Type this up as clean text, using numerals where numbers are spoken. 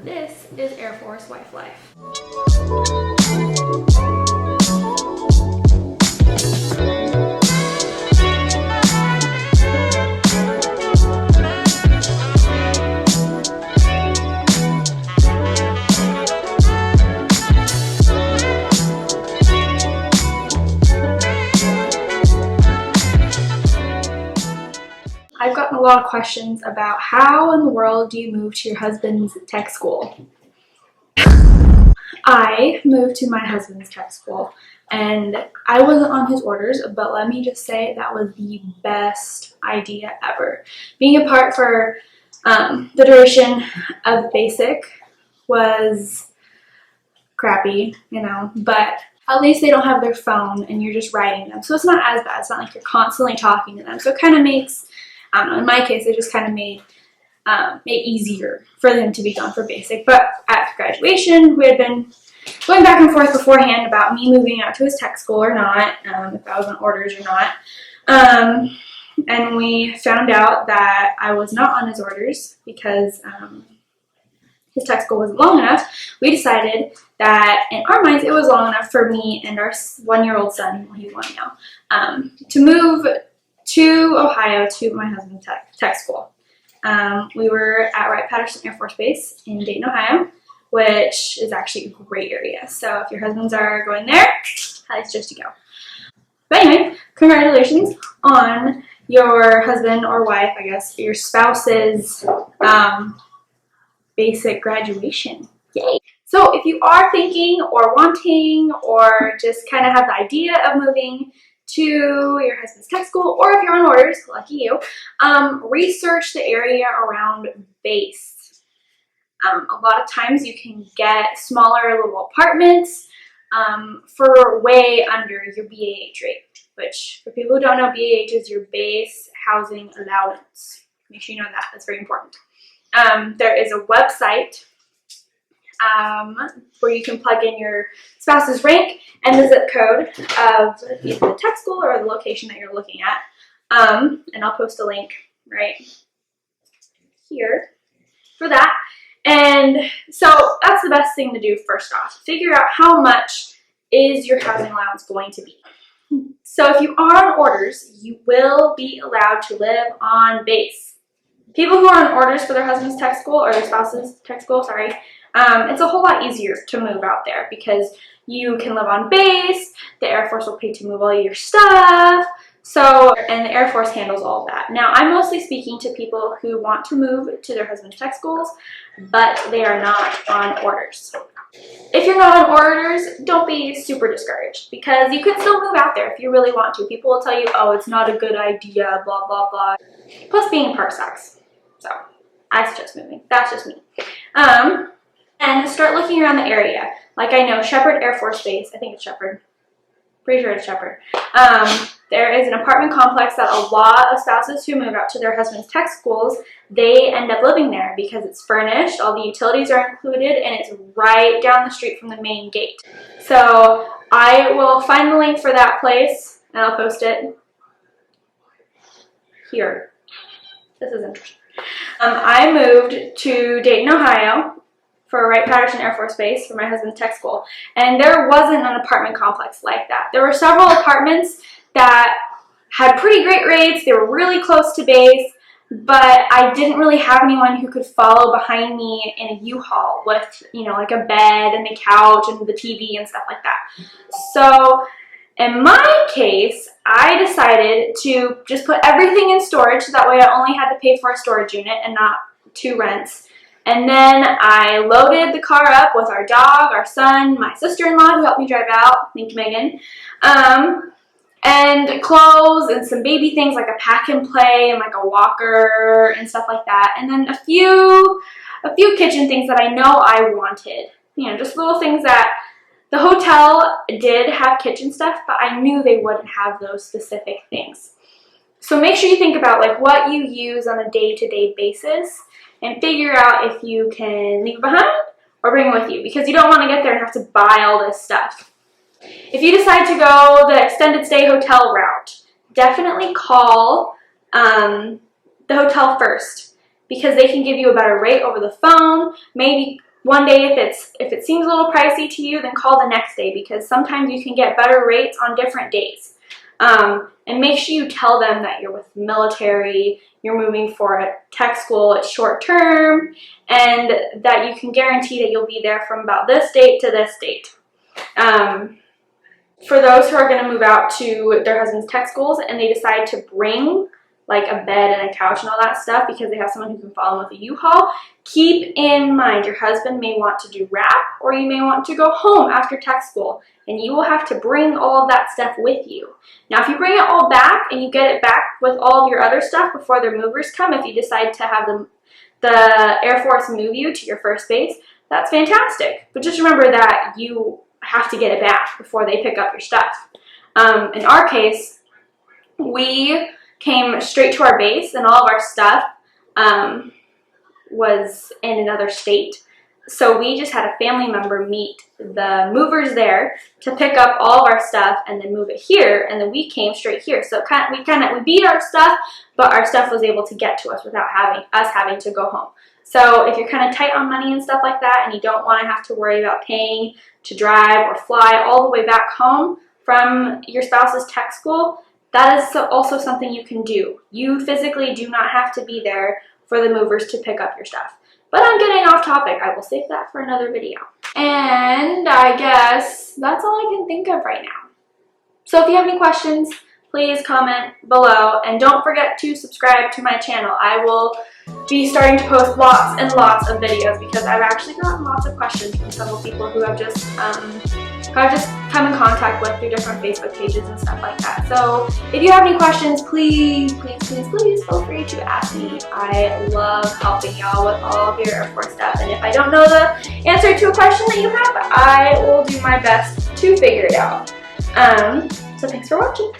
and this is Air Force Wife Life. I've gotten a lot of questions about how in the world do you move to your husband's tech school? I moved to my husband's tech school and I wasn't on his orders, but let me just say that was the best idea ever. Being apart for the duration of basic was crappy, but at least they don't have their phone and you're just writing them. So it's not as bad. It's not like you're constantly talking to them. So it kind of makes, I don't know, in my case, it just kind of made it easier for them to be gone for basic. But at graduation, we had been going back and forth beforehand about me moving out to his tech school or not, if I was on orders or not. And we found out that I was not on his orders because his tech school wasn't long enough. We decided that in our minds it was long enough for me and our 1-year-old son, well, he's 1 now, to move to Ohio to my husband's tech school. We were at Wright-Patterson Air Force Base in Dayton, Ohio, which is actually a great area. So if your husbands are going there, it's just to go. But anyway, congratulations on your husband or wife, I guess, your spouse's basic graduation. Yay! So if you are thinking or wanting or just kind of have the idea of moving to your husband's tech school, or if you're on orders, lucky you, research the area around base. A lot of times you can get smaller little apartments for way under your BAH rate, which for people who don't know, BAH is your base housing allowance. Make sure you know that, that's very important. There is a website where you can plug in your spouse's rank and the zip code of either the tech school or the location that you're looking at. And I'll post a link right here for that. And so that's the best thing to do first off. Figure out how much is your housing allowance going to be. So if you are on orders, you will be allowed to live on base. People who are on orders for their husband's tech school or their spouse's tech school, it's a whole lot easier to move out there because you can live on base, the Air Force will pay to move all your stuff, and the Air Force handles all of that. Now, I'm mostly speaking to people who want to move to their husband's tech schools, but they are not on orders. If you're not on orders, don't be super discouraged because you can still move out there if you really want to. People will tell you, oh, it's not a good idea, blah, blah, blah. Plus being part sucks. So I suggest moving. That's just me. And start looking around the area. Like I know Shepherd Air Force Base, I think it's Shepherd. Pretty sure it's Shepherd. There is an apartment complex that a lot of spouses who move out to their husband's tech schools, they end up living there because it's furnished, all the utilities are included, and it's right down the street from the main gate. So I will find the link for that place and I'll post it here. This is interesting. I moved to Dayton, Ohio for Wright-Patterson Air Force Base for my husband's tech school. And there wasn't an apartment complex like that. There were several apartments that had pretty great rates. They were really close to base, but I didn't really have anyone who could follow behind me in a U-Haul with, like a bed and a couch and the TV and stuff like that. So in my case, I decided to just put everything in storage so that way I only had to pay for a storage unit and not 2 rents. And then I loaded the car up with our dog, our son, my sister-in-law who helped me drive out, thank you, Megan, and clothes and some baby things like a pack and play and like a walker and stuff like that. And then a few kitchen things that I know I wanted, just little things that the hotel did have kitchen stuff, but I knew they wouldn't have those specific things. So make sure you think about like what you use on a day-to-day basis and figure out if you can leave it behind or bring it with you because you don't want to get there and have to buy all this stuff. If you decide to go the extended stay hotel route, definitely call the hotel first because they can give you a better rate over the phone, maybe one day, if it seems a little pricey to you, then call the next day, because sometimes you can get better rates on different days. And make sure you tell them that you're with the military, you're moving for a tech school, it's short term, and that you can guarantee that you'll be there from about this date to this date. For those who are going to move out to their husband's tech schools and they decide to bring like a bed and a couch and all that stuff because they have someone who can follow them with a U-Haul, keep in mind your husband may want to do wrap, or you may want to go home after tech school, and you will have to bring all of that stuff with you. Now, if you bring it all back and you get it back with all of your other stuff before their movers come, if you decide to have the Air Force move you to your first base, that's fantastic. But just remember that you have to get it back before they pick up your stuff. In our case, we came straight to our base, and all of our stuff was in another state. So we just had a family member meet the movers there to pick up all of our stuff and then move it here, and then we came straight here. So we beat our stuff, but our stuff was able to get to us without having to go home. So if you're kind of tight on money and stuff like that, and you don't want to have to worry about paying to drive or fly all the way back home from your spouse's tech school, that is also something you can do. You physically do not have to be there for the movers to pick up your stuff. But I'm getting off topic. I will save that for another video. And I guess that's all I can think of right now. So if you have any questions, please comment below. And don't forget to subscribe to my channel. I will be starting to post lots and lots of videos because I've actually gotten lots of questions from several people who have just come in contact with through different Facebook pages and stuff like that. So if you have any questions, please feel free to ask me. I love helping y'all with all of your Air Force stuff. And if I don't know the answer to a question that you have, I will do my best to figure it out. So thanks for watching.